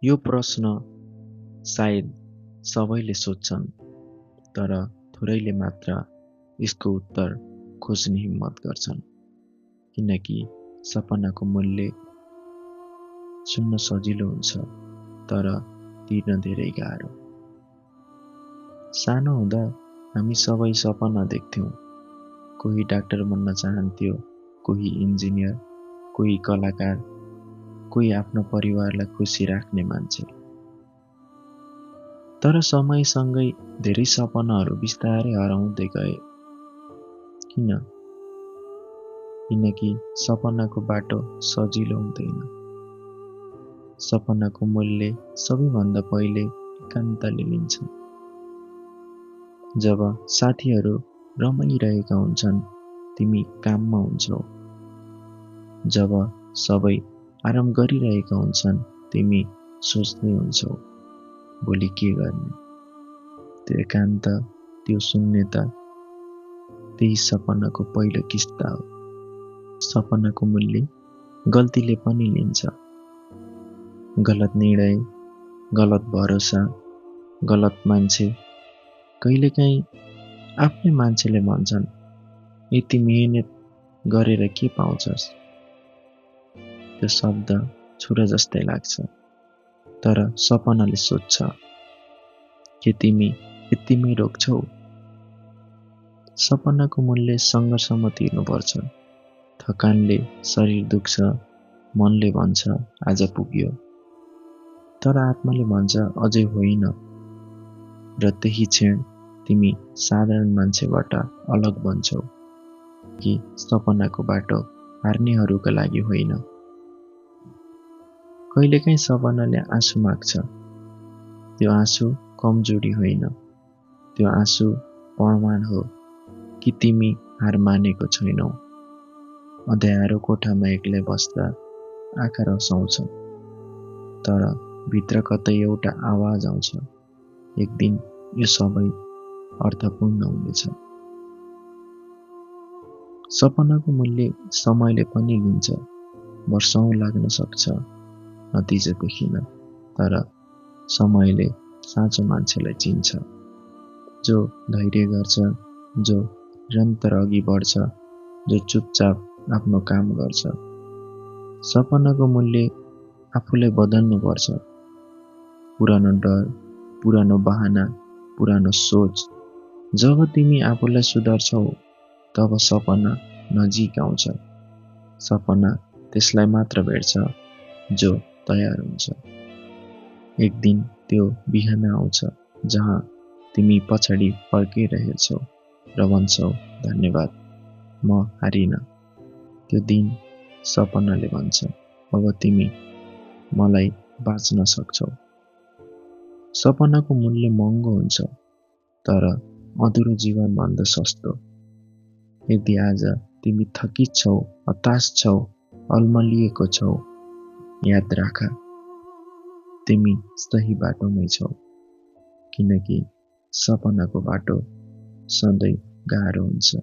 यो प्रश्न सायद सबैले सोध्छन्, तर थोरैले मात्र यसको उत्तर खोज्ने हिम्मत गर्छन्। किनकि सपनाको मूल्य सुन्न सजिलो हुन्छ, तर तिर्न धेरै गाह्रो। सानो हुँदा हामी सबै सपना देख्थ्यौँ। कोही डाक्टर बन्न चाहन्थ्यो, कोही इन्जिनियर, कोही कलाकार, कोही आफ्नो परिवारलाई खुसी राख्ने मान्छे। तर समयसँगै धेरै सपनाहरू बिस्तारै हराउँदै गए। किन? किनकि सपनाको बाटो सजिलो हुँदैन। सपनाको मूल्य सबैभन्दा पहिले एकान्तले लिन्छ। जब साथीहरू रमाइरहेका हुन्छन्, तिमी काममा हुन्छौ। जब सबै आराम गरिरहेका हुन्छन्, तिमी सोच्दै हुन्छौ भोलि के गर्ने। त्यो एकान्त, त्यो शून्यता, त्यही सपनाको पहिलो किस्ता हो। सपनाको मूल्य गल्तीले पनि लिन्छ। गलत निर्णय, गलत भरोसा, गलत मान्छे। कहिलेकाहीँ आफ्नै मान्छेले भन्छन्, यति मेहनत गरेर के पाउँछस्? त्यो शब्द छुरा जस्तै लाग्छ, तर सपनाले सोध्छ, के तिमी यतिमै रोक्छौ? सपनाको मूल्य सङ्घर्षमा तिर्नुपर्छ। थकानले शरीर दुख्छ, मनले भन्छ आज पुग्यो, तर आत्माले भन्छ अझै होइन। र त्यही क्षण तिमी साधारण मान्छेबाट अलग बन्छौ। कि सपनाको बाटो हार्नेहरूका लागि होइन। कहिलेकाहीँ सपनाले आँसु माग्छ। त्यो आँसु कमजोरी होइन, त्यो आँसु प्रमाण हो कि तिमी हार मानेको छैनौ। अँध्यारो कोठामा एक्लै बस्दा आँखा रसाउँछ, तर भित्र कतै एउटा आवाज आउँछ, एक दिन यो सबै अर्थपूर्ण हुनेछ। सपनाको मूल्य समयले पनि लिन्छ। वर्षौं लाग्न सक्छ नतिजा देखिन, तर समयले साँचो मान्छेलाई चिन्छ। जो धैर्य गर्छ, जो निरन्तर अघि बढ्छ, जो चुपचाप आफ्नो काम गर्छ। सपनाको मूल्य आफूलाई बदल्नु पर्छ। पुरानो डर, पुरानो बहाना, पुरानो सोच। जब तिमी आफूलाई सुधार्छौ, तब सपना नजिक आउँछ। सपना त्यसलाई मात्र भेट्छ जो तयार हुन्छ। एक दिन त्यो बिहान आउँछ जहाँ तिमी पछाडि फर्किरहेछौ र भन्छौ धन्यवाद, म हारिन। त्यो दिन सपनाले भन्छ अब तिमी मलाई बाँच्न सक्छौ। सपनाको मूल्य महँगो हुन्छ, तर अधुरो जीवनभन्दा सस्तो। यदि आज तिमी थकित छौ, हताश छौ, अल्मलिएको छौ, याद राख, तिमी सही बाटोमै छौ। किनकि सपनाको बाटो सधैँ गाह्रो हुन्छ।